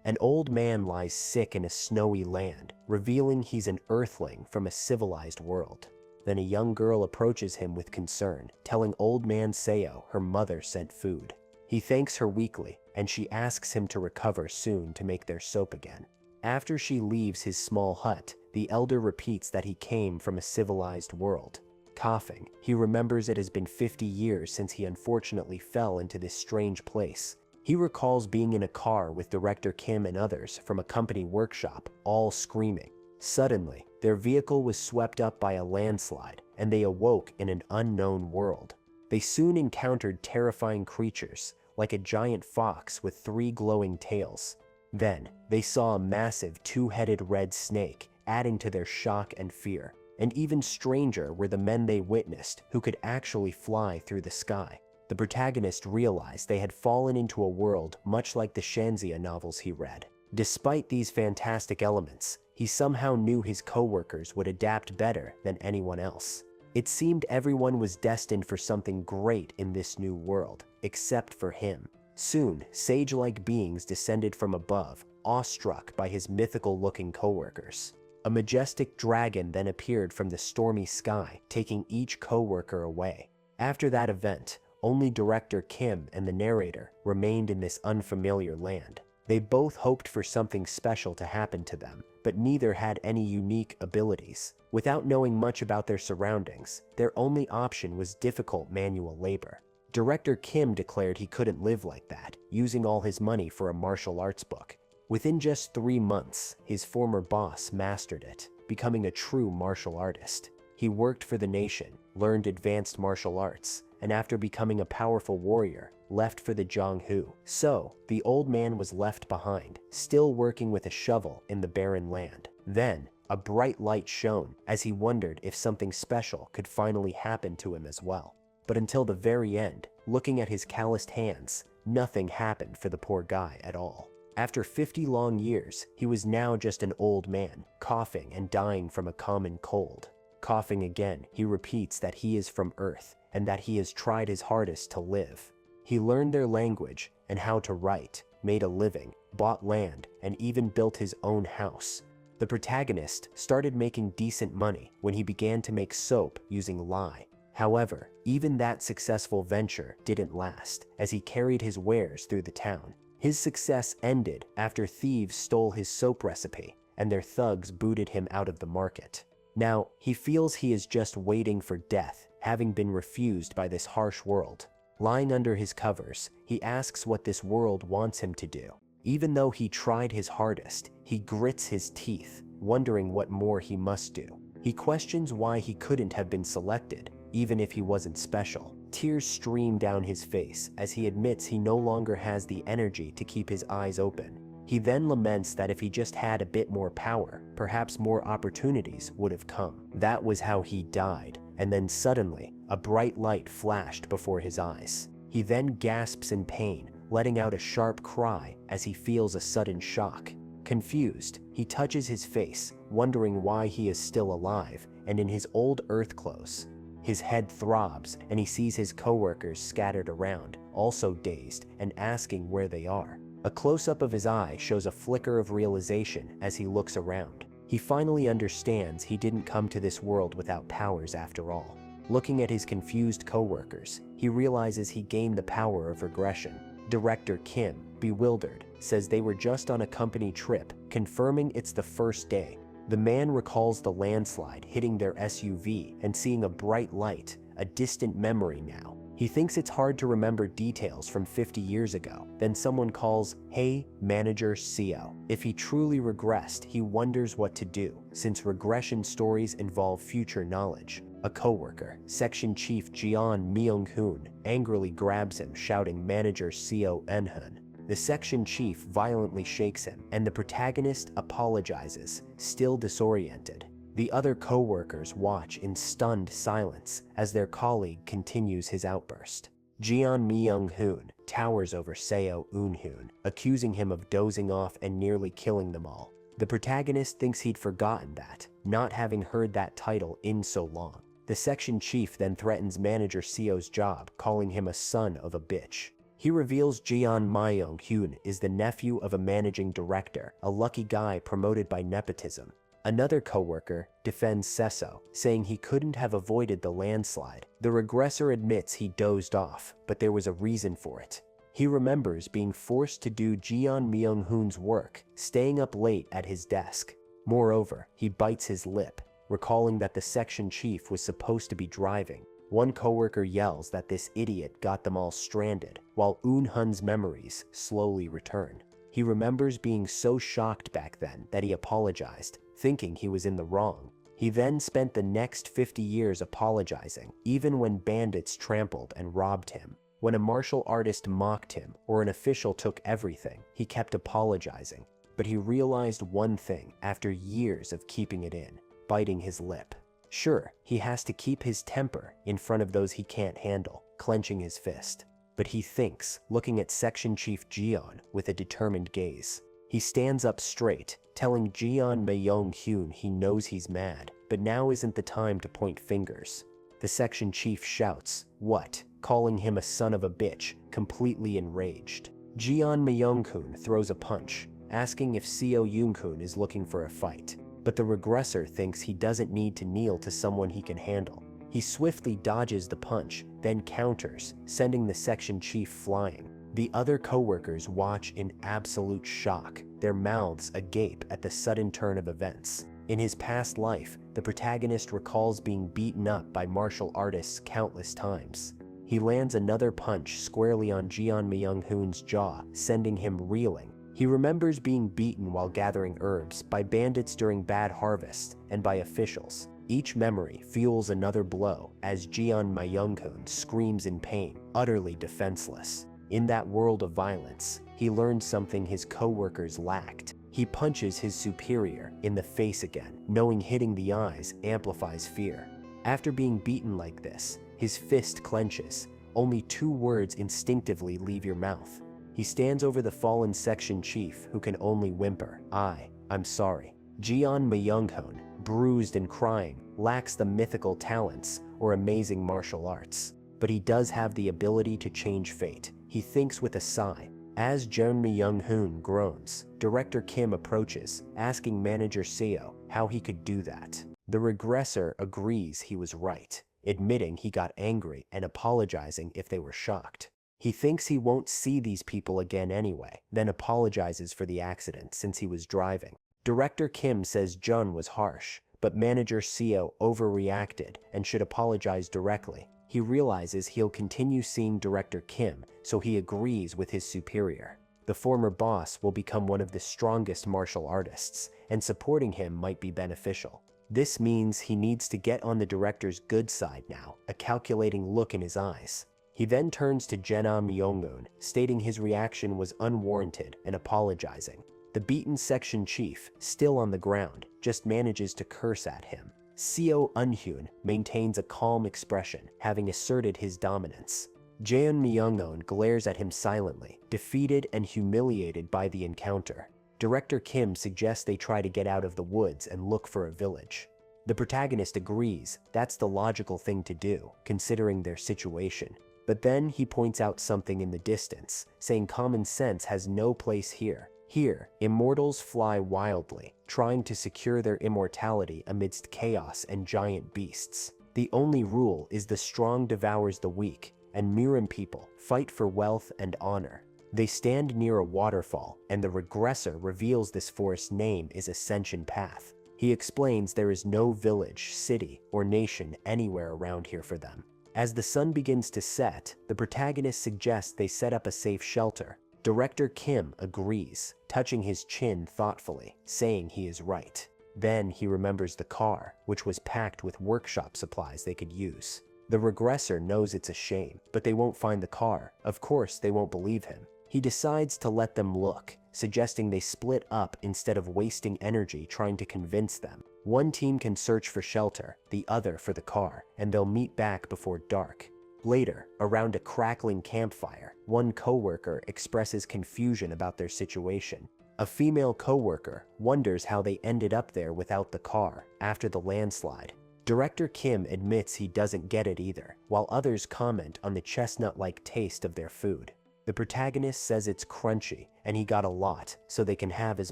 An old man lies sick in a snowy land, revealing he's an earthling from a civilized world. Then a young girl approaches him with concern, telling old man Seo her mother sent food. He thanks her weakly, and she asks him to recover soon to make their soap again. After she leaves his small hut, the elder repeats that he came from a civilized world. Coughing, he remembers it has been 50 years since he unfortunately fell into this strange place. He recalls being in a car with director Kim and others from a company workshop, all screaming. Suddenly, their vehicle was swept up by a landslide, and they awoke in an unknown world. They soon encountered terrifying creatures, like a giant fox with 3 glowing tails. Then, they saw a massive 2-headed red snake, adding to their shock and fear. And even stranger were the men they witnessed who could actually fly through the sky. The protagonist realized they had fallen into a world much like the Shanxia novels he read. Despite these fantastic elements, he somehow knew his co-workers would adapt better than anyone else. It seemed everyone was destined for something great in this new world, except for him. Soon, sage-like beings descended from above, awestruck by his mythical-looking co-workers. A majestic dragon then appeared from the stormy sky, taking each co-worker away. After that event, only director Kim and the narrator remained in this unfamiliar land. They both hoped for something special to happen to them, but neither had any unique abilities. Without knowing much about their surroundings, their only option was difficult manual labor. Director Kim declared he couldn't live like that, using all his money for a martial arts book. Within just 3 months, his former boss mastered it, becoming a true martial artist. He worked for the nation, learned advanced martial arts, and after becoming a powerful warrior, left for the Jianghu. So, the old man was left behind, still working with a shovel in the barren land. Then, a bright light shone as he wondered if something special could finally happen to him as well. But until the very end, looking at his calloused hands, nothing happened for the poor guy at all. After 50 long years, he was now just an old man, coughing and dying from a common cold. Coughing again, he repeats that he is from Earth and that he has tried his hardest to live. He learned their language and how to write, made a living, bought land, and even built his own house. The protagonist started making decent money when he began to make soap using lye. However, even that successful venture didn't last, as he carried his wares through the town. His success ended after thieves stole his soap recipe, and their thugs booted him out of the market. Now, he feels he is just waiting for death, having been refused by this harsh world. Lying under his covers, he asks what this world wants him to do. Even though he tried his hardest, he grits his teeth, wondering what more he must do. He questions why he couldn't have been selected, even if he wasn't special. Tears stream down his face as he admits he no longer has the energy to keep his eyes open. He then laments that if he just had a bit more power, perhaps more opportunities would have come. That was how he died, and then suddenly, a bright light flashed before his eyes. He then gasps in pain, letting out a sharp cry as he feels a sudden shock. Confused, he touches his face, wondering why he is still alive and in his old earth clothes. His head throbs, and he sees his coworkers scattered around, also dazed and asking where they are. A close-up of his eye shows a flicker of realization as he looks around. He finally understands he didn't come to this world without powers after all. Looking at his confused coworkers, he realizes he gained the power of regression. Director Kim, bewildered, says they were just on a company trip, confirming it's the first day. The man recalls the landslide hitting their SUV and seeing a bright light, a distant memory now. He thinks it's hard to remember details from 50 years ago. Then someone calls, "Hey, Manager Seo." If he truly regressed, he wonders what to do, since regression stories involve future knowledge. A coworker, Section Chief Jeon Myung-hoon, angrily grabs him, shouting Manager Seo Enhun. The section chief violently shakes him, and the protagonist apologizes, still disoriented. The other co-workers watch in stunned silence as their colleague continues his outburst. Jeon Myung-hoon towers over Seo Eun-hoon, accusing him of dozing off and nearly killing them all. The protagonist thinks he'd forgotten that, not having heard that title in so long. The section chief then threatens Manager Seo's job, calling him a son of a bitch. He reveals Jeon Myung-hyun is the nephew of a managing director, a lucky guy promoted by nepotism. Another coworker defends Seso, saying he couldn't have avoided the landslide. The regressor admits he dozed off, but there was a reason for it. He remembers being forced to do Jeon Myung-hoon's work, staying up late at his desk. Moreover, he bites his lip, recalling that the section chief was supposed to be driving. One coworker yells that this idiot got them all stranded, while Eun-hun's memories slowly return. He remembers being so shocked back then that he apologized, thinking he was in the wrong. He then spent the next 50 years apologizing, even when bandits trampled and robbed him. When a martial artist mocked him or an official took everything, he kept apologizing. But he realized one thing after years of keeping it in, biting his lip. Sure, he has to keep his temper in front of those he can't handle, clenching his fist. But he thinks, looking at Section Chief Jeon with a determined gaze. He stands up straight, telling Jeon Myung-hyun he knows he's mad, but now isn't the time to point fingers. The section chief shouts, "What?" calling him a son of a bitch, completely enraged. Jeon Myung-hoon throws a punch, asking if Seo Yoon-kun is looking for a fight. But the regressor thinks he doesn't need to kneel to someone he can handle. He swiftly dodges the punch, then counters, sending the section chief flying. The other coworkers watch in absolute shock, their mouths agape at the sudden turn of events. In his past life, the protagonist recalls being beaten up by martial artists countless times. He lands another punch squarely on Jeon Myung-hoon's jaw, sending him reeling. He remembers being beaten while gathering herbs, by bandits during Bad Harvest, and by officials. Each memory fuels another blow as Jeon Myung-hoon screams in pain, utterly defenseless. In that world of violence, he learned something his coworkers lacked. He punches his superior in the face again, knowing hitting the eyes amplifies fear. After being beaten like this, his fist clenches. Only 2 words instinctively leave your mouth. He stands over the fallen section chief, who can only whimper, I'm sorry. Jeon Myung-hoon, bruised and crying, lacks the mythical talents or amazing martial arts. But he does have the ability to change fate. He thinks with a sigh. As Jeon Myung-hoon groans, Director Kim approaches, asking manager Seo how he could do that. The regressor agrees he was right, admitting he got angry and apologizing if they were shocked. He thinks he won't see these people again anyway, then apologizes for the accident since he was driving. Director Kim says Jun was harsh, but manager Seo overreacted and should apologize directly. He realizes he'll continue seeing Director Kim, so he agrees with his superior. The former boss will become one of the strongest martial artists, and supporting him might be beneficial. This means he needs to get on the director's good side now, a calculating look in his eyes. He then turns to Jeon Myung-hoon, stating his reaction was unwarranted and apologizing. The beaten section chief, still on the ground, just manages to curse at him. Seo Eun-hyun maintains a calm expression, having asserted his dominance. Jeon Myung-hoon glares at him silently, defeated and humiliated by the encounter. Director Kim suggests they try to get out of the woods and look for a village. The protagonist agrees that's the logical thing to do, considering their situation. But then he points out something in the distance, saying common sense has no place here. Here, immortals fly wildly, trying to secure their immortality amidst chaos and giant beasts. The only rule is the strong devours the weak, and Mirim people fight for wealth and honor. They stand near a waterfall, and the regressor reveals this forest's name is Ascension Path. He explains there is no village, city, or nation anywhere around here for them. As the sun begins to set, the protagonist suggests they set up a safe shelter. Director Kim agrees, touching his chin thoughtfully, saying he is right. Then he remembers the car, which was packed with workshop supplies they could use. The regressor knows it's a shame, but they won't find the car. Of course, they won't believe him. He decides to let them look, suggesting they split up instead of wasting energy trying to convince them. One team can search for shelter, the other for the car, and they'll meet back before dark. Later, around a crackling campfire, one coworker expresses confusion about their situation. A female coworker wonders how they ended up there without the car after the landslide. Director Kim admits he doesn't get it either, while others comment on the chestnut-like taste of their food. The protagonist says it's crunchy and he got a lot, so they can have as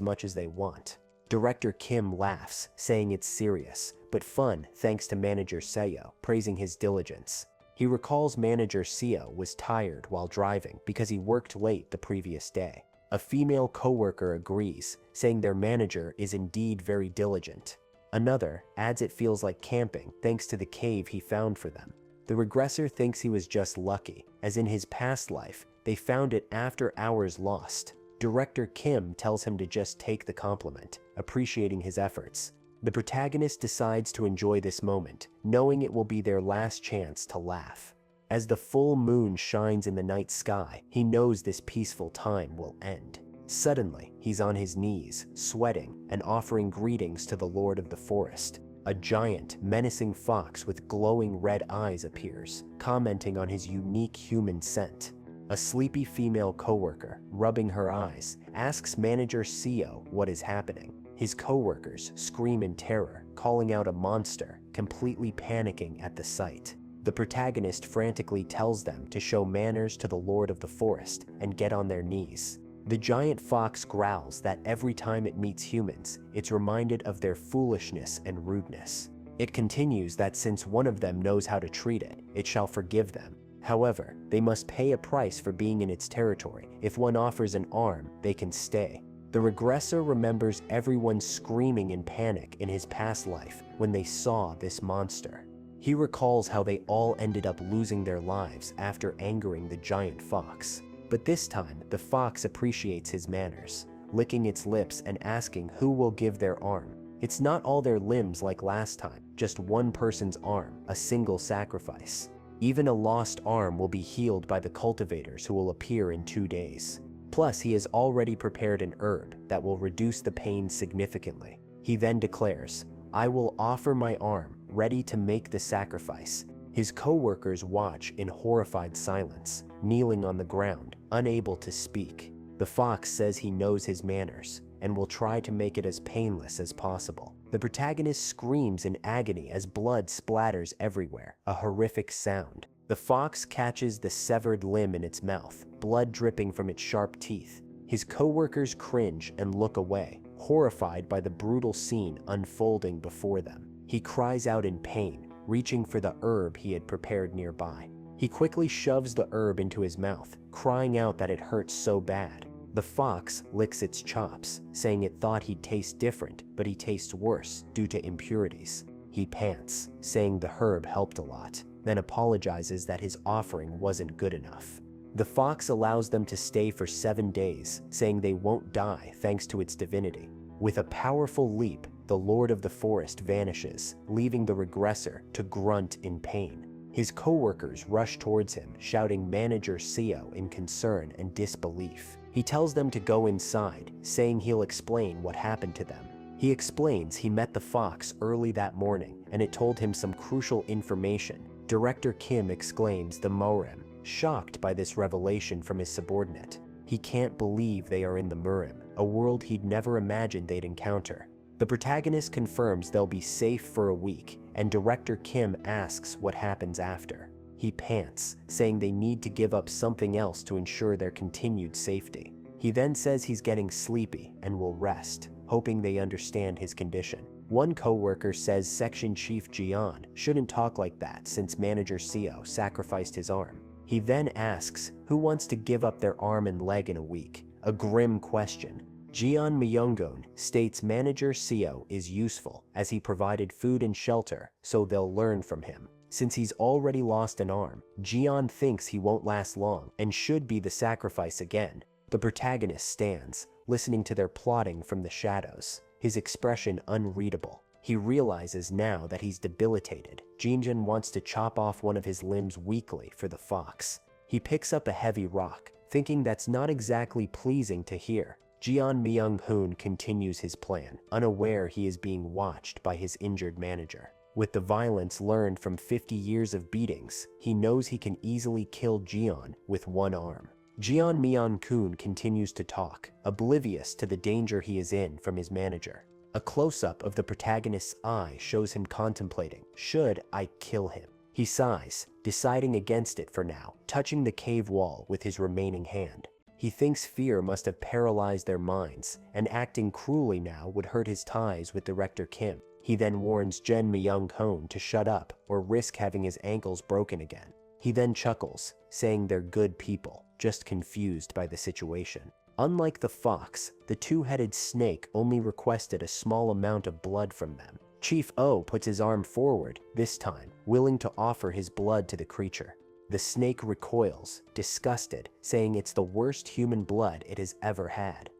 much as they want. Director Kim laughs, saying it's serious, but fun thanks to manager Seo, praising his diligence. He recalls manager Seo was tired while driving because he worked late the previous day. A female coworker agrees, saying their manager is indeed very diligent. Another adds it feels like camping thanks to the cave he found for them. The regressor thinks he was just lucky, as in his past life, they found it after hours lost. Director Kim tells him to just take the compliment, appreciating his efforts. The protagonist decides to enjoy this moment, knowing it will be their last chance to laugh. As the full moon shines in the night sky, he knows this peaceful time will end. Suddenly, he's on his knees, sweating and offering greetings to the Lord of the Forest. A giant, menacing fox with glowing red eyes appears, commenting on his unique human scent. A sleepy female coworker, rubbing her eyes, asks manager Seo what is happening. His coworkers scream in terror, calling out a monster, completely panicking at the sight. The protagonist frantically tells them to show manners to the Lord of the Forest and get on their knees. The giant fox growls that every time it meets humans, it's reminded of their foolishness and rudeness. It continues that since one of them knows how to treat it, it shall forgive them. However, they must pay a price for being in its territory. If one offers an arm, they can stay. The regressor remembers everyone screaming in panic in his past life when they saw this monster. He recalls how they all ended up losing their lives after angering the giant fox. But this time, the fox appreciates his manners, licking its lips and asking who will give their arm. It's not all their limbs like last time, just one person's arm, a single sacrifice. Even a lost arm will be healed by the cultivators who will appear in 2 days. Plus, he has already prepared an herb that will reduce the pain significantly. He then declares, "I will offer my arm, ready to make the sacrifice." His co-workers watch in horrified silence, kneeling on the ground, unable to speak. The fox says he knows his manners and will try to make it as painless as possible. The protagonist screams in agony as blood splatters everywhere, a horrific sound. The fox catches the severed limb in its mouth, blood dripping from its sharp teeth. His co-workers cringe and look away, horrified by the brutal scene unfolding before them. He cries out in pain, reaching for the herb he had prepared nearby. He quickly shoves the herb into his mouth, crying out that it hurts so bad. The fox licks its chops, saying it thought he'd taste different, but he tastes worse due to impurities. He pants, saying the herb helped a lot, then apologizes that his offering wasn't good enough. The fox allows them to stay for 7 days, saying they won't die thanks to its divinity. With a powerful leap, the Lord of the Forest vanishes, leaving the regressor to grunt in pain. His co-workers rush towards him, shouting manager Seo in concern and disbelief. He tells them to go inside, saying he'll explain what happened to them. He explains he met the fox early that morning, and it told him some crucial information. Director Kim exclaims the Morim, shocked by this revelation from his subordinate. He can't believe they are in the Murim, a world he'd never imagined they'd encounter. The protagonist confirms they'll be safe for a week, and Director Kim asks what happens after. He pants, saying they need to give up something else to ensure their continued safety. He then says he's getting sleepy and will rest, hoping they understand his condition. One co-worker says Section Chief Jian shouldn't talk like that since Manager Seo sacrificed his arm. He then asks who wants to give up their arm and leg in a week, a grim question. Jian Myonggun states Manager Seo is useful as he provided food and shelter, so they'll learn from him. Since he's already lost an arm, Jian thinks he won't last long and should be the sacrifice again. The protagonist stands, listening to their plotting from the shadows, his expression unreadable. He realizes now that he's debilitated. Jinjin wants to chop off one of his limbs weakly for the fox. He picks up a heavy rock, thinking that's not exactly pleasing to hear. Jian Myung-hoon continues his plan, unaware he is being watched by his injured manager. With the violence learned from 50 years of beatings, he knows he can easily kill Jian with one arm. Jian Myung-hoon continues to talk, oblivious to the danger he is in from his manager. A close-up of the protagonist's eye shows him contemplating, should I kill him? He sighs, deciding against it for now, touching the cave wall with his remaining hand. He thinks fear must have paralyzed their minds, and acting cruelly now would hurt his ties with Director Kim. He then warns Jin Myung-hoon to shut up or risk having his ankles broken again. He then chuckles, saying they're good people, just confused by the situation. Unlike the fox, the two-headed snake only requested a small amount of blood from them. Chief O puts his arm forward, this time, willing to offer his blood to the creature. The snake recoils, disgusted, saying it's the worst human blood it has ever had.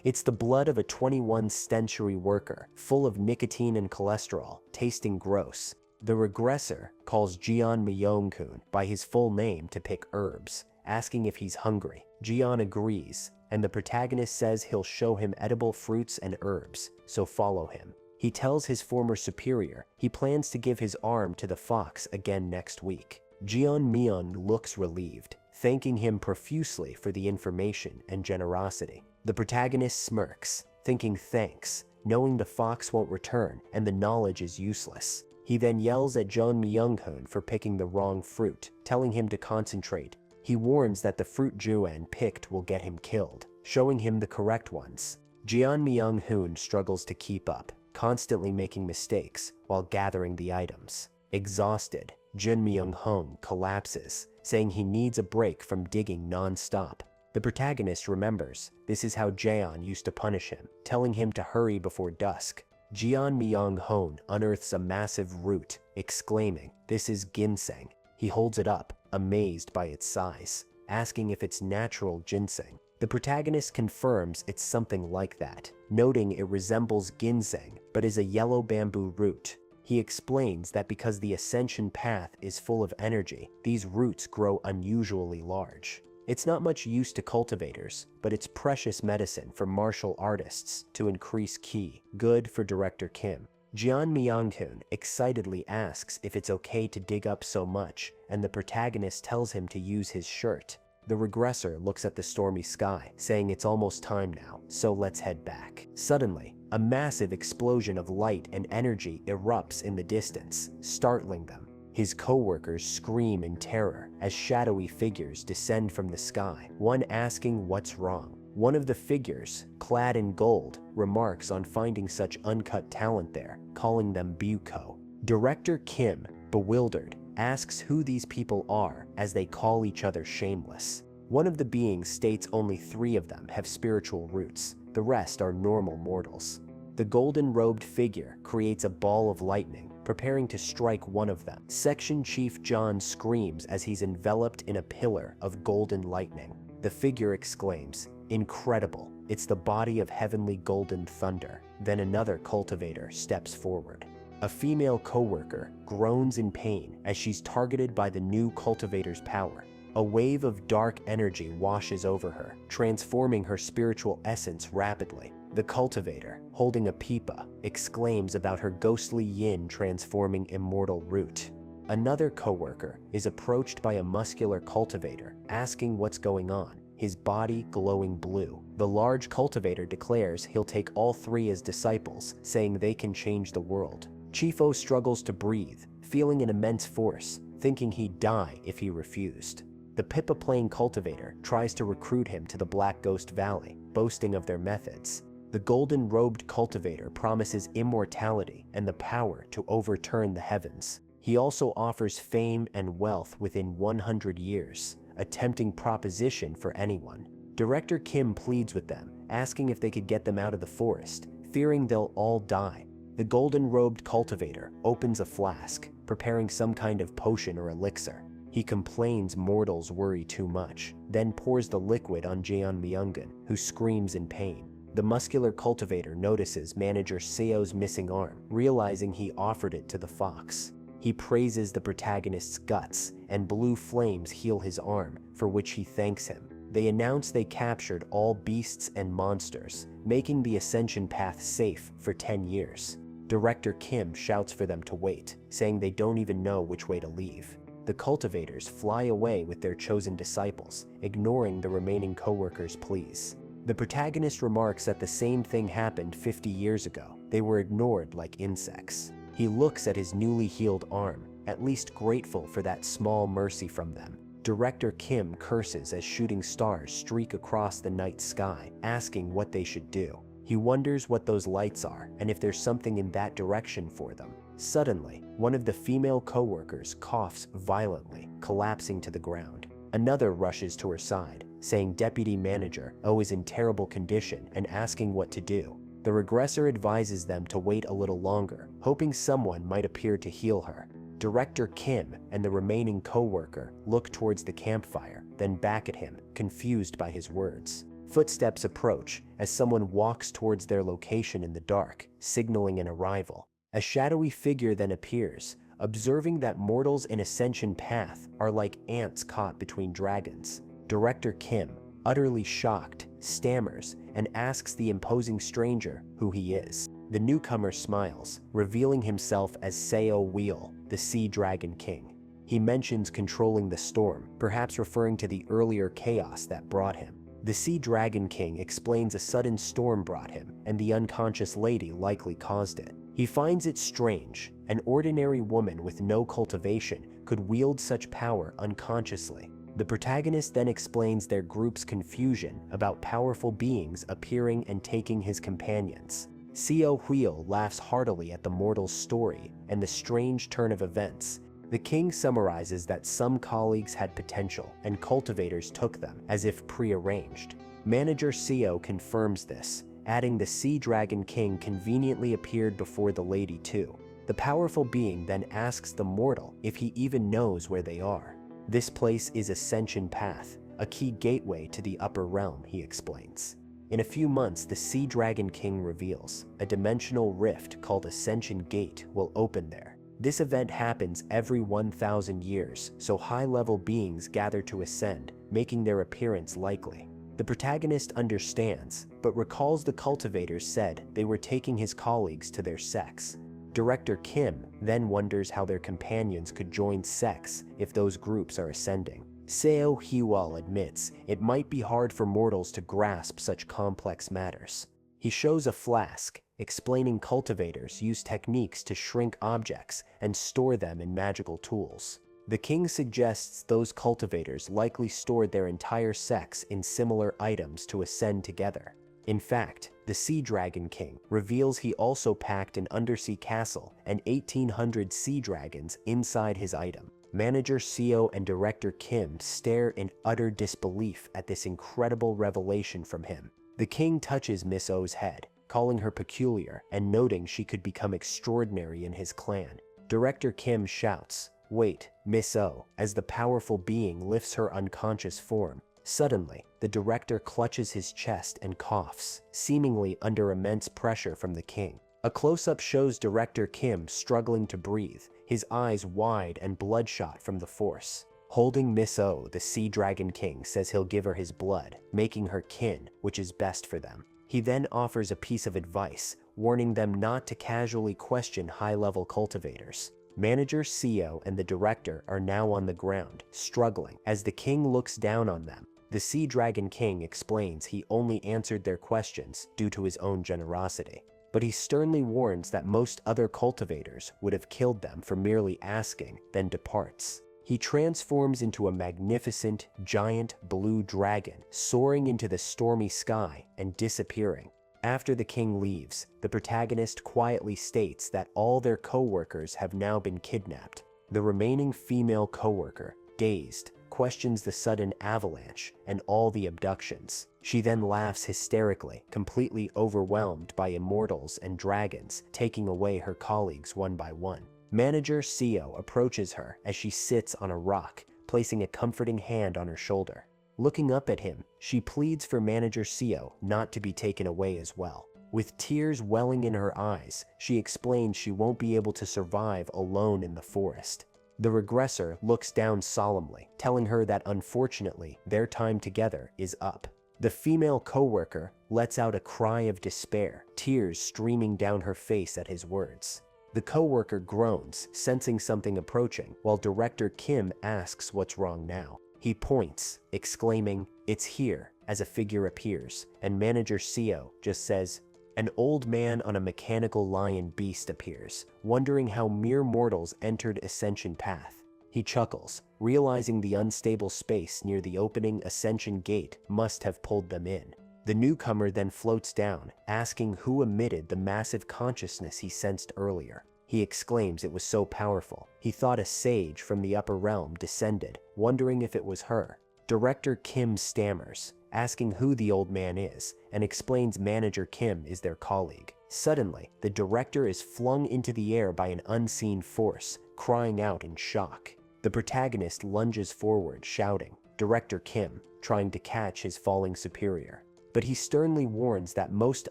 It's the blood of a 21st century worker, full of nicotine and cholesterol, tasting gross. The regressor calls Jeon Myung-hoon by his full name to pick herbs, asking if he's hungry. Jeon agrees, and the protagonist says he'll show him edible fruits and herbs, so follow him. He tells his former superior he plans to give his arm to the fox again next week. Jeon Myung looks relieved, thanking him profusely for the information and generosity. The protagonist smirks, thinking thanks, knowing the fox won't return and the knowledge is useless. He then yells at Jeon Myung-hoon for picking the wrong fruit, telling him to concentrate. He warns that the fruit Juan picked will get him killed, showing him the correct ones. Jeon Myung-hoon struggles to keep up, constantly making mistakes while gathering the items. Exhausted, Jin Myung-hoon collapses, saying he needs a break from digging non-stop. The protagonist remembers this is how Jaeon used to punish him, telling him to hurry before dusk. Jeon Myung-hoon unearths a massive root, exclaiming, "This is ginseng." He holds it up, amazed by its size, asking if it's natural ginseng. The protagonist confirms it's something like that, noting it resembles ginseng but is a yellow bamboo root. He explains that because the ascension path is full of energy, these roots grow unusually large. It's not much use to cultivators, but it's precious medicine for martial artists to increase ki, good for Director Kim. Jeon Myung-hoon excitedly asks if it's okay to dig up so much, and the protagonist tells him to use his shirt. The regressor looks at the stormy sky, saying it's almost time now, so let's head back. Suddenly, a massive explosion of light and energy erupts in the distance, startling them. His co-workers scream in terror as shadowy figures descend from the sky, one asking what's wrong. One of the figures, clad in gold, remarks on finding such uncut talent there, calling them Buko. Director Kim, bewildered, asks who these people are as they call each other shameless. One of the beings states only 3 of them have spiritual roots, the rest are normal mortals. The golden-robed figure creates a ball of lightning, preparing to strike one of them. Section Chief John screams as he's enveloped in a pillar of golden lightning. The figure exclaims, "Incredible, it's the body of heavenly golden thunder." Then another cultivator steps forward. A female co-worker groans in pain as she's targeted by the new cultivator's power. A wave of dark energy washes over her, transforming her spiritual essence rapidly. The cultivator, holding a pipa, exclaims about her ghostly yin transforming immortal root. Another co-worker is approached by a muscular cultivator, asking what's going on, his body glowing blue. The large cultivator declares he'll take all 3 as disciples, saying they can change the world. Chief O struggles to breathe, feeling an immense force, thinking he'd die if he refused. The pipa-playing cultivator tries to recruit him to the Black Ghost Valley, boasting of their methods. The golden-robed cultivator promises immortality and the power to overturn the heavens. He also offers fame and wealth within 100 years, a tempting proposition for anyone. Director Kim pleads with them, asking if they could get them out of the forest, fearing they'll all die. The golden-robed cultivator opens a flask, preparing some kind of potion or elixir. He complains mortals worry too much, then pours the liquid on Jeon Myung-hoon, who screams in pain. The muscular cultivator notices manager Seo's missing arm, realizing he offered it to the fox. He praises the protagonist's guts, and blue flames heal his arm, for which he thanks him. They announce they captured all beasts and monsters, making the ascension path safe for 10 years. Director Kim shouts for them to wait, saying they don't even know which way to leave. The cultivators fly away with their chosen disciples, ignoring the remaining co-workers' pleas. The protagonist remarks that the same thing happened 50 years ago. They were ignored like insects. He looks at his newly healed arm, at least grateful for that small mercy from them. Director Kim curses as shooting stars streak across the night sky, asking what they should do. He wonders what those lights are and if there's something in that direction for them. Suddenly, one of the female co-workers coughs violently, collapsing to the ground. Another rushes to her side, saying Deputy Manager O is in terrible condition and asking what to do. The regressor advises them to wait a little longer, hoping someone might appear to heal her. Director Kim and the remaining co-worker look towards the campfire, then back at him, confused by his words. Footsteps approach as someone walks towards their location in the dark, signaling an arrival. A shadowy figure then appears, observing that mortals in Ascension Path are like ants caught between dragons. Director Kim, utterly shocked, stammers and asks the imposing stranger who he is. The newcomer smiles, revealing himself as Seo Wheel, the Sea Dragon King. He mentions controlling the storm, perhaps referring to the earlier chaos that brought him. The Sea Dragon King explains a sudden storm brought him, and the unconscious lady likely caused it. He finds it strange. An ordinary woman with no cultivation could wield such power unconsciously. The protagonist then explains their group's confusion about powerful beings appearing and taking his companions. Seo Wheel laughs heartily at the mortal's story and the strange turn of events. The king summarizes that some colleagues had potential and cultivators took them as if pre-arranged. Manager Seo confirms this, adding the Sea Dragon King conveniently appeared before the lady too. The powerful being then asks the mortal if he even knows where they are. This place is Ascension Path, a key gateway to the upper realm, he explains. In a few months, the Sea Dragon King reveals a dimensional rift called Ascension Gate will open there. This event happens every 1,000 years, so high-level beings gather to ascend, making their appearance likely. The protagonist understands, but recalls the cultivators said they were taking his colleagues to their sex. Director Kim then wonders how their companions could join sex if those groups are ascending. Seo Hiwal admits it might be hard for mortals to grasp such complex matters. He shows a flask, explaining cultivators use techniques to shrink objects and store them in magical tools. The king suggests those cultivators likely stored their entire sex in similar items to ascend together. In fact, the Sea Dragon King reveals he also packed an undersea castle and 1,800 sea dragons inside his item. Manager Seo and Director Kim stare in utter disbelief at this incredible revelation from him. The king touches Miss O's head, calling her peculiar and noting she could become extraordinary in his clan. Director Kim shouts, "Wait, Miss O," as the powerful being lifts her unconscious form. Suddenly, the director clutches his chest and coughs, seemingly under immense pressure from the king. A close-up shows Director Kim struggling to breathe, his eyes wide and bloodshot from the force. Holding Miss O, the Sea Dragon King says he'll give her his blood, making her kin, which is best for them. He then offers a piece of advice, warning them not to casually question high-level cultivators. Manager Seo and the director are now on the ground, struggling, as the king looks down on them. The Sea Dragon King explains he only answered their questions due to his own generosity, but he sternly warns that most other cultivators would have killed them for merely asking, then departs. He transforms into a magnificent, giant blue dragon, soaring into the stormy sky and disappearing. After the king leaves, the protagonist quietly states that all their co-workers have now been kidnapped. The remaining female co-worker, dazed, questions the sudden avalanche and all the abductions. She then laughs hysterically, completely overwhelmed by immortals and dragons taking away her colleagues one by one. Manager Seo approaches her as she sits on a rock, placing a comforting hand on her shoulder. Looking up at him, she pleads for Manager Seo not to be taken away as well. With tears welling in her eyes, she explains she won't be able to survive alone in the forest. The regressor looks down solemnly, telling her that unfortunately their time together is up. The female co-worker lets out a cry of despair, tears streaming down her face at his words. The co-worker groans, sensing something approaching, while Director Kim asks what's wrong now. He points, exclaiming, "It's here," as a figure appears, and Manager Seo just says, An old man on a mechanical lion beast appears, wondering how mere mortals entered Ascension Path. He chuckles, realizing the unstable space near the opening Ascension Gate must have pulled them in. The newcomer then floats down, asking who emitted the massive consciousness he sensed earlier. He exclaims it was so powerful, he thought a sage from the upper realm descended, wondering if it was her. Director Kim stammers, asking who the old man is, and explains Manager Kim is their colleague. Suddenly, the director is flung into the air by an unseen force, crying out in shock. The protagonist lunges forward, shouting, Director Kim, trying to catch his falling superior. But he sternly warns that most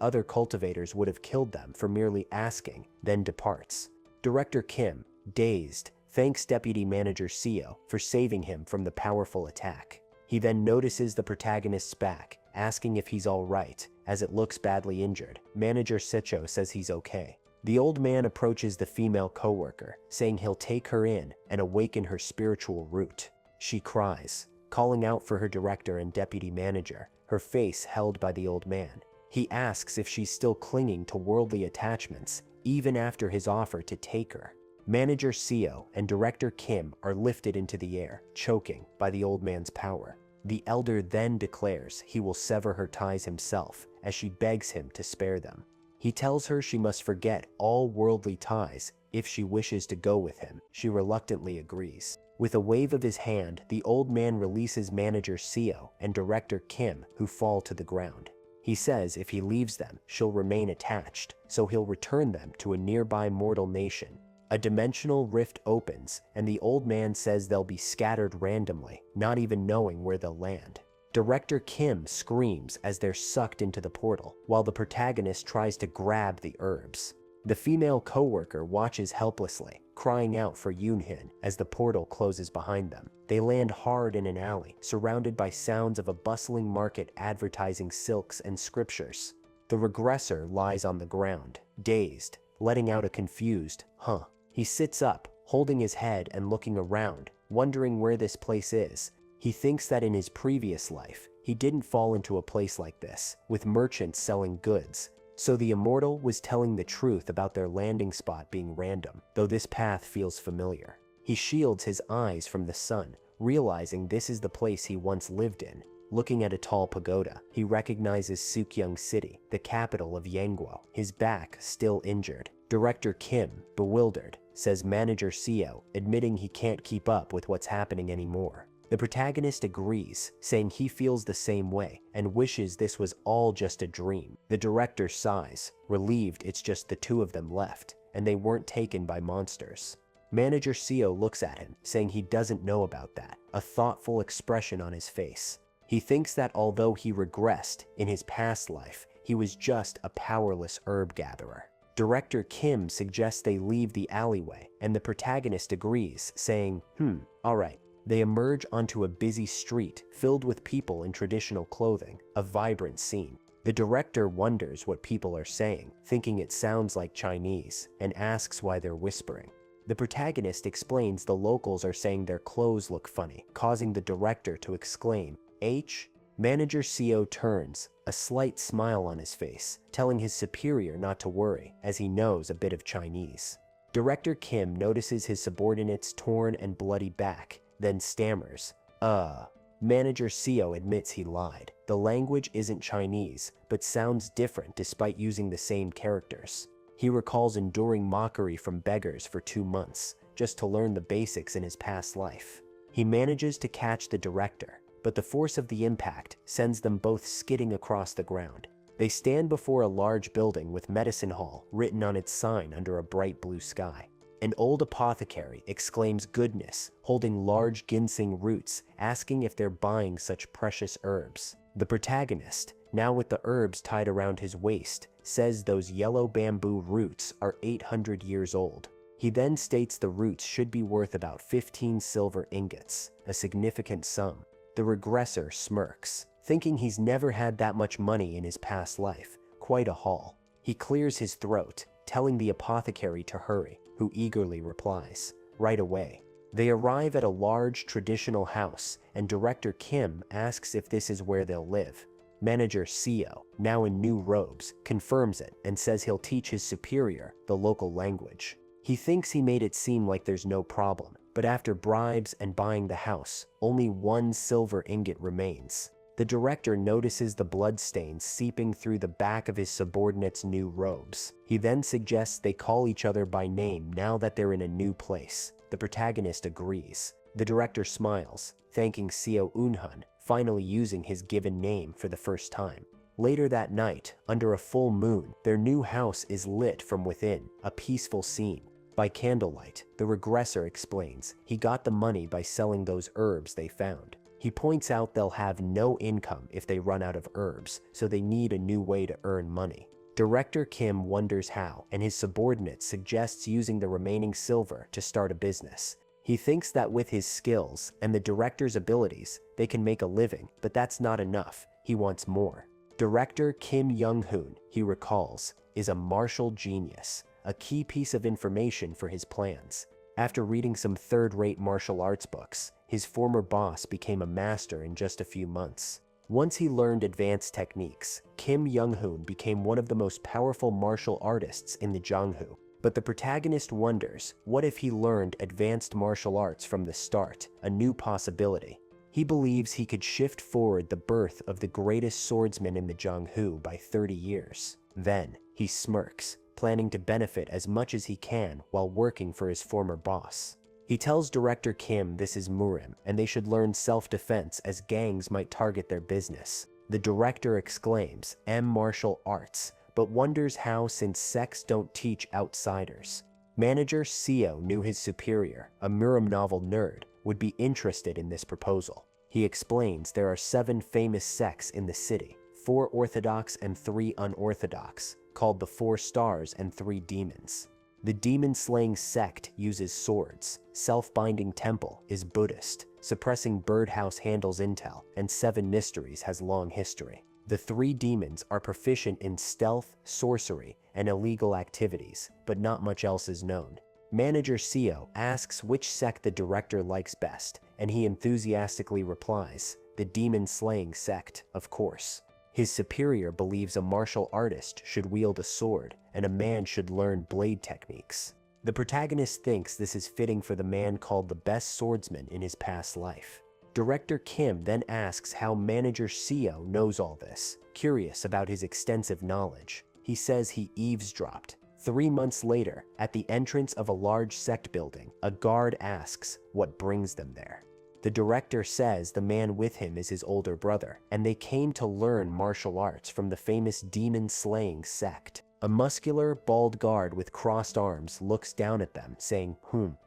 other cultivators would have killed them for merely asking, then departs. Director Kim, dazed, thanks Deputy Manager Seo for saving him from the powerful attack. He then notices the protagonist's back, asking if he's all right, as it looks badly injured. Manager Secho says he's okay. The old man approaches the female coworker, saying he'll take her in and awaken her spiritual root. She cries, calling out for her director and deputy manager, her face held by the old man. He asks if she's still clinging to worldly attachments, even after his offer to take her. Manager Seo and Director Kim are lifted into the air, choking by the old man's power. The elder then declares he will sever her ties himself, as she begs him to spare them. He tells her she must forget all worldly ties if she wishes to go with him. She reluctantly agrees. With a wave of his hand, the old man releases Manager Seo and Director Kim, who fall to the ground. He says if he leaves them, she'll remain attached, so he'll return them to a nearby mortal nation. A dimensional rift opens, and the old man says they'll be scattered randomly, not even knowing where they'll land. Director Kim screams as they're sucked into the portal, while the protagonist tries to grab the herbs. The female coworker watches helplessly, crying out for Yoonhin as the portal closes behind them. They land hard in an alley, surrounded by sounds of a bustling market advertising silks and scriptures. The regressor lies on the ground, dazed, letting out a confused, huh. He sits up, holding his head and looking around, wondering where this place is. He thinks that in his previous life, he didn't fall into a place like this, with merchants selling goods. So the immortal was telling the truth about their landing spot being random, though this path feels familiar. He shields his eyes from the sun, realizing this is the place he once lived in. Looking at a tall pagoda, he recognizes Sukyung City, the capital of Yangguo, his back still injured. Director Kim, bewildered, says Manager Seo, admitting he can't keep up with what's happening anymore. The protagonist agrees, saying he feels the same way and wishes this was all just a dream. The director sighs, relieved it's just the two of them left, and they weren't taken by monsters. Manager Seo looks at him, saying he doesn't know about that, a thoughtful expression on his face. He thinks that although he regressed in his past life, he was just a powerless herb gatherer. Director Kim suggests they leave the alleyway, and the protagonist agrees, saying, alright. They emerge onto a busy street filled with people in traditional clothing, a vibrant scene. The director wonders what people are saying, thinking it sounds like Chinese, and asks why they're whispering. The protagonist explains the locals are saying their clothes look funny, causing the director to exclaim, H? Manager Seo turns, a slight smile on his face, telling his superior not to worry, as he knows a bit of Chinese. Director Kim notices his subordinate's torn and bloody back, then stammers, Manager Seo admits he lied. The language isn't Chinese, but sounds different despite using the same characters. He recalls enduring mockery from beggars for 2 months, just to learn the basics in his past life. He manages to catch the director, but the force of the impact sends them both skidding across the ground. They stand before a large building with Medicine Hall written on its sign under a bright blue sky. An old apothecary exclaims goodness, holding large ginseng roots, asking if they're buying such precious herbs. The protagonist, now with the herbs tied around his waist, says those yellow bamboo roots are 800 years old. He then states the roots should be worth about 15 silver ingots, a significant sum. The regressor smirks, thinking he's never had that much money in his past life, quite a haul. He clears his throat, telling the apothecary to hurry, who eagerly replies, right away. They arrive at a large traditional house, and Director Kim asks if this is where they'll live. Manager Seo, now in new robes, confirms it and says he'll teach his superior the local language. He thinks he made it seem like there's no problem, but after bribes and buying the house, only 1 silver ingot remains. The director notices the bloodstains seeping through the back of his subordinate's new robes. He then suggests they call each other by name now that they're in a new place. The protagonist agrees. The director smiles, thanking Seo Eunhun, finally using his given name for the first time. Later that night, under a full moon, their new house is lit from within, a peaceful scene. By candlelight, the regressor explains he got the money by selling those herbs they found. He points out they'll have no income if they run out of herbs, so they need a new way to earn money. Director Kim wonders how, and his subordinate suggests using the remaining silver to start a business. He thinks that with his skills and the director's abilities, they can make a living, but that's not enough. He wants more. Director Kim Young-hoon, he recalls, is a martial genius, a key piece of information for his plans. After reading some third-rate martial arts books, his former boss became a master in just a few months. Once he learned advanced techniques, Kim Young-hoon became one of the most powerful martial artists in the Janghu. But the protagonist wonders, what if he learned advanced martial arts from the start, a new possibility? He believes he could shift forward the birth of the greatest swordsman in the Janghu by 30 years. Then, he smirks, planning to benefit as much as he can while working for his former boss. He tells Director Kim this is Murim, and they should learn self-defense as gangs might target their business. The director exclaims, martial arts, but wonders how since sects don't teach outsiders. Manager Seo knew his superior, a Murim novel nerd, would be interested in this proposal. He explains there are 7 famous sects in the city, 4 orthodox and 3 unorthodox, called the 4 Stars and 3 Demons. The demon-slaying sect uses swords, Self-Binding Temple is Buddhist, Suppressing Birdhouse handles intel, and 7 Mysteries has long history. The 3 demons are proficient in stealth, sorcery, and illegal activities, but not much else is known. Manager Seo asks which sect the director likes best, and he enthusiastically replies, the demon-slaying sect, of course. His superior believes a martial artist should wield a sword, and a man should learn blade techniques. The protagonist thinks this is fitting for the man called the best swordsman in his past life. Director Kim then asks how Manager Seo knows all this, curious about his extensive knowledge. He says he eavesdropped. 3 months later, at the entrance of a large sect building, a guard asks what brings them there. The director says the man with him is his older brother, and they came to learn martial arts from the famous demon-slaying sect. A muscular, bald guard with crossed arms looks down at them, saying,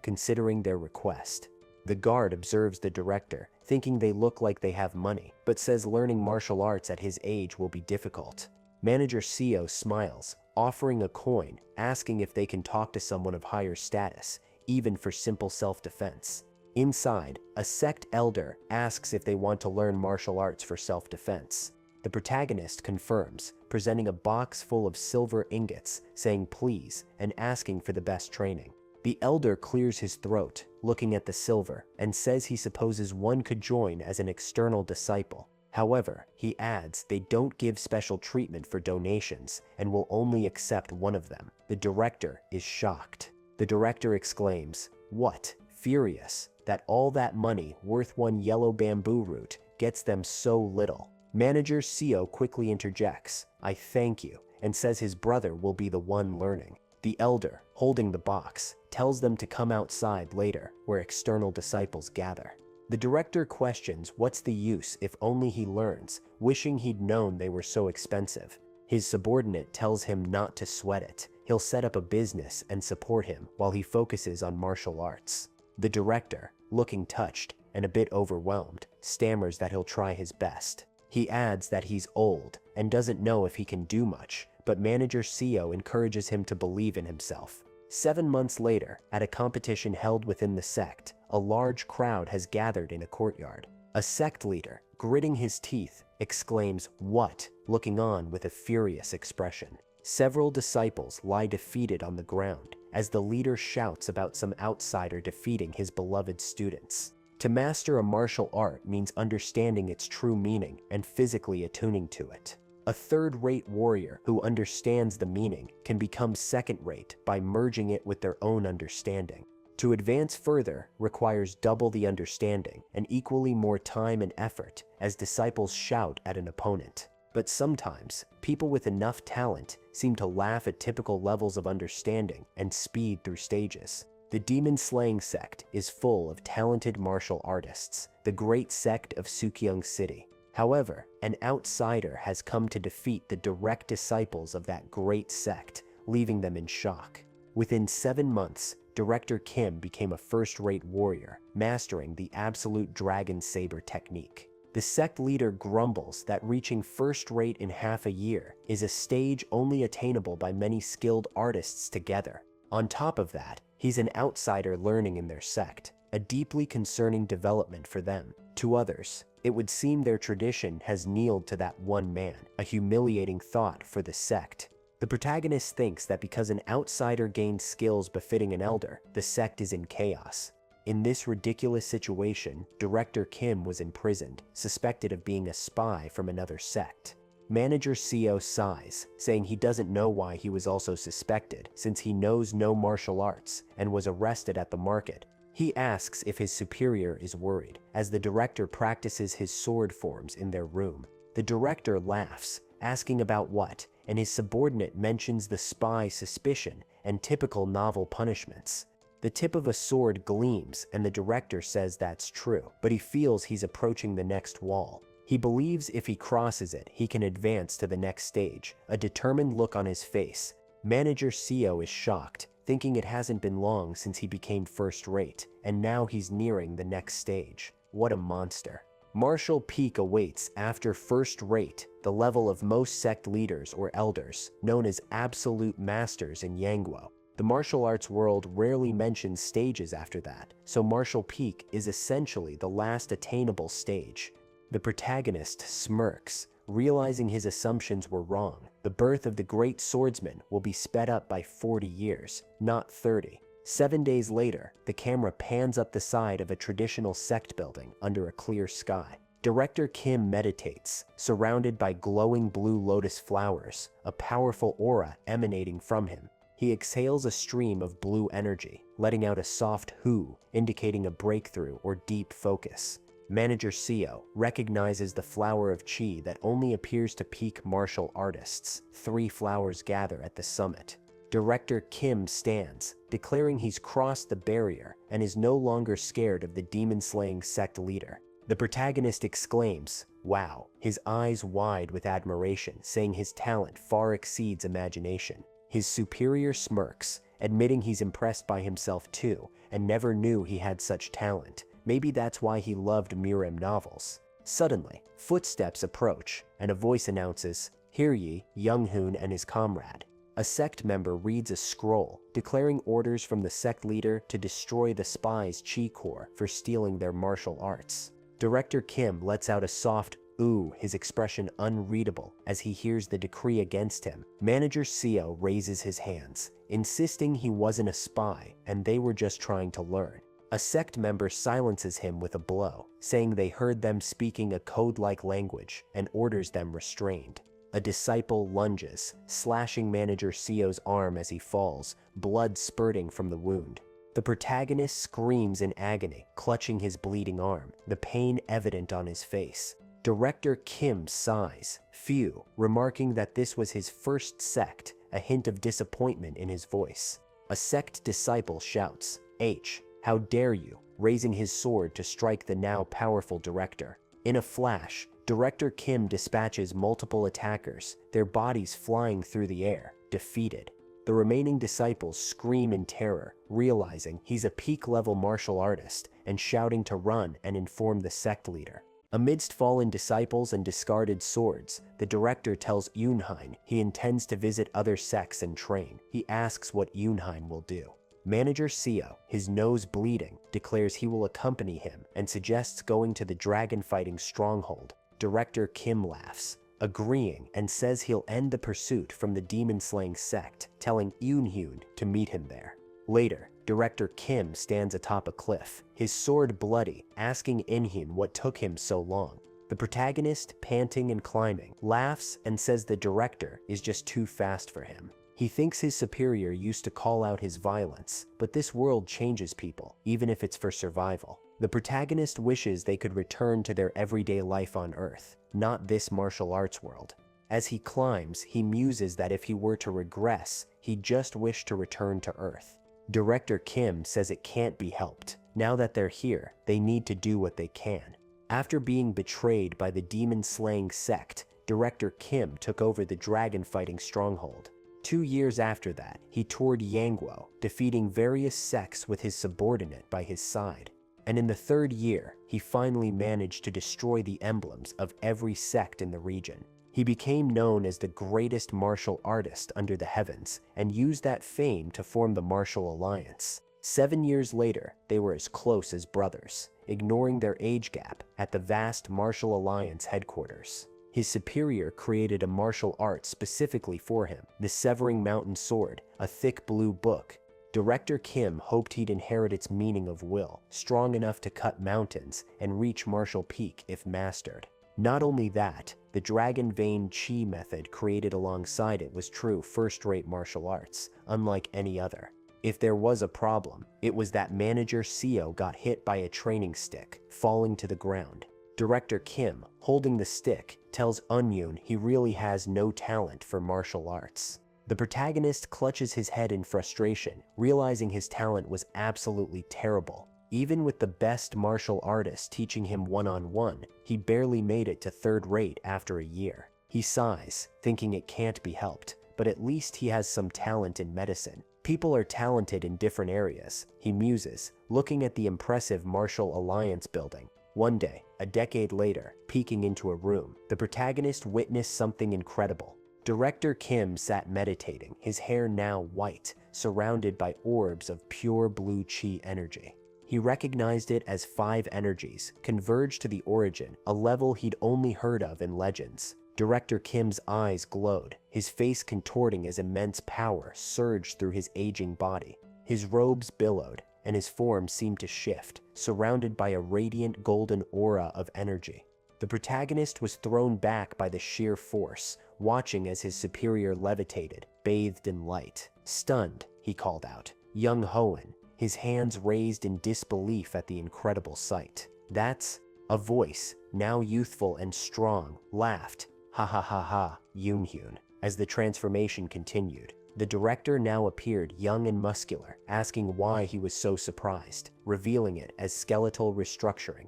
considering their request. The guard observes the director, thinking they look like they have money, but says learning martial arts at his age will be difficult. Manager Seo smiles, offering a coin, asking if they can talk to someone of higher status, even for simple self-defense. Inside, a sect elder asks if they want to learn martial arts for self-defense. The protagonist confirms, presenting a box full of silver ingots, saying please, and asking for the best training. The elder clears his throat, looking at the silver, and says he supposes one could join as an external disciple. However, he adds they don't give special treatment for donations and will only accept one of them. The director is shocked. The director exclaims, "What? Furious that all that money worth 1 yellow bamboo root gets them so little." Manager Seo quickly interjects, "I thank you," and says his brother will be the one learning. The elder, holding the box, tells them to come outside later, where external disciples gather. The director questions what's the use if only he learns, wishing he'd known they were so expensive. His subordinate tells him not to sweat it. He'll set up a business and support him while he focuses on martial arts. The director, looking touched and a bit overwhelmed, stammers that he'll try his best. He adds that he's old and doesn't know if he can do much, but Manager Seo encourages him to believe in himself. 7 months later, at a competition held within the sect, a large crowd has gathered in a courtyard. A sect leader, gritting his teeth, exclaims, "What?" looking on with a furious expression. Several disciples lie defeated on the ground as the leader shouts about some outsider defeating his beloved students. To master a martial art means understanding its true meaning and physically attuning to it. A third-rate warrior who understands the meaning can become second-rate by merging it with their own understanding. To advance further requires double the understanding and equally more time and effort as disciples shout at an opponent. But sometimes, people with enough talent seem to laugh at typical levels of understanding and speed through stages. The demon-slaying sect is full of talented martial artists, the great sect of Sukyung City. However, an outsider has come to defeat the direct disciples of that great sect, leaving them in shock. Within 7 months, Director Kim became a first-rate warrior, mastering the absolute dragon saber technique. The sect leader grumbles that reaching first-rate in half a year is a stage only attainable by many skilled artists together. On top of that, he's an outsider learning in their sect, a deeply concerning development for them. To others, it would seem their tradition has kneeled to that one man, a humiliating thought for the sect. The protagonist thinks that because an outsider gained skills befitting an elder, the sect is in chaos. In this ridiculous situation, Director Kim was imprisoned, suspected of being a spy from another sect. Manager Seo sighs, saying he doesn't know why he was also suspected, since he knows no martial arts and was arrested at the market. He asks if his superior is worried, as the director practices his sword forms in their room. The director laughs, asking about what, and his subordinate mentions the spy suspicion and typical novel punishments. The tip of a sword gleams, and the director says that's true, but he feels he's approaching the next wall. He believes if he crosses it, he can advance to the next stage, a determined look on his face. Manager Seo is shocked, thinking it hasn't been long since he became first-rate, and now he's nearing the next stage. What a monster. Martial peak awaits after first-rate, the level of most sect leaders or elders, known as absolute masters in Yangguo. The martial arts world rarely mentions stages after that, so martial peak is essentially the last attainable stage. The protagonist smirks, realizing his assumptions were wrong. The birth of the great swordsman will be sped up by 40 years, not 30. 7 days later, the camera pans up the side of a traditional sect building under a clear sky. Director Kim meditates, surrounded by glowing blue lotus flowers, a powerful aura emanating from him. He exhales a stream of blue energy, letting out a soft hoo, indicating a breakthrough or deep focus. Manager Seo recognizes the flower of chi that only appears to peak martial artists. 3 flowers gather at the summit. Director Kim stands, declaring he's crossed the barrier and is no longer scared of the demon-slaying sect leader. The protagonist exclaims, "Wow," his eyes wide with admiration, saying his talent far exceeds imagination. His superior smirks, admitting he's impressed by himself too, and never knew he had such talent. Maybe that's why he loved Mirim novels. Suddenly, footsteps approach, and a voice announces, "Hear ye, Young-hoon and his comrade." A sect member reads a scroll, declaring orders from the sect leader to destroy the spy's chi core for stealing their martial arts. Director Kim lets out a soft ooh, his expression unreadable as he hears the decree against him. Manager Seo raises his hands, insisting he wasn't a spy and they were just trying to learn. A sect member silences him with a blow, saying they heard them speaking a code-like language and orders them restrained. A disciple lunges, slashing Manager Seo's arm as he falls, blood spurting from the wound. The protagonist screams in agony, clutching his bleeding arm, the pain evident on his face. Director Kim sighs, phew, remarking that this was his first sect, a hint of disappointment in his voice. A sect disciple shouts, "H, how dare you," raising his sword to strike the now powerful director. In a flash, Director Kim dispatches multiple attackers, their bodies flying through the air, defeated. The remaining disciples scream in terror, realizing he's a peak-level martial artist, and shouting to run and inform the sect leader. Amidst fallen disciples and discarded swords, the director tells Yoonheim he intends to visit other sects and train. He asks what Yoonheim will do. Manager Seo, his nose bleeding, declares he will accompany him and suggests going to the dragon-fighting stronghold. Director Kim laughs, agreeing, and says he'll end the pursuit from the demon-slaying sect, telling Yoonhyun to meet him there. Later, Director Kim stands atop a cliff, his sword bloody, asking Inhyun what took him so long. The protagonist, panting and climbing, laughs and says the director is just too fast for him. He thinks his superior used to call out his violence, but this world changes people, even if it's for survival. The protagonist wishes they could return to their everyday life on Earth, not this martial arts world. As he climbs, he muses that if he were to regress, he just wished to return to Earth. Director Kim says it can't be helped. Now that they're here, they need to do what they can. After being betrayed by the demon-slaying sect, Director Kim took over the dragon-fighting stronghold. 2 years after that, he toured Yangguo, defeating various sects with his subordinate by his side. And in the 3rd year, he finally managed to destroy the emblems of every sect in the region. He became known as the greatest martial artist under the heavens, and used that fame to form the Martial Alliance. 7 years later, they were as close as brothers, ignoring their age gap at the vast Martial Alliance headquarters. His superior created a martial art specifically for him, the Severing Mountain Sword, a thick blue book. Director Kim hoped he'd inherit its meaning of will, strong enough to cut mountains and reach martial peak if mastered. Not only that, the Dragon Vein Chi method created alongside it was true first-rate martial arts, unlike any other. If there was a problem, it was that manager Seo got hit by a training stick, falling to the ground. Director Kim, holding the stick, tells Eunyoon he really has no talent for martial arts. The protagonist clutches his head in frustration, realizing his talent was absolutely terrible. Even with the best martial artist teaching him one-on-one, he barely made it to 3rd rate after a year. He sighs, thinking it can't be helped, but at least he has some talent in medicine. People are talented in different areas, he muses, looking at the impressive Martial Alliance building. One day, a decade later, peeking into a room, the protagonist witnessed something incredible. Director Kim sat meditating, his hair now white, surrounded by orbs of pure blue chi energy. He recognized it as 5 energies, converged to the origin, a level he'd only heard of in legends. Director Kim's eyes glowed, his face contorting as immense power surged through his aging body. His robes billowed, and his form seemed to shift, surrounded by a radiant golden aura of energy. The protagonist was thrown back by the sheer force, watching as his superior levitated, bathed in light. Stunned, he called out, "Young Hoen," his hands raised in disbelief at the incredible sight. "That's..." A voice, now youthful and strong, laughed. "Ha ha ha ha, Yoonhyun." As the transformation continued, the director now appeared young and muscular, asking why he was so surprised, revealing it as skeletal restructuring.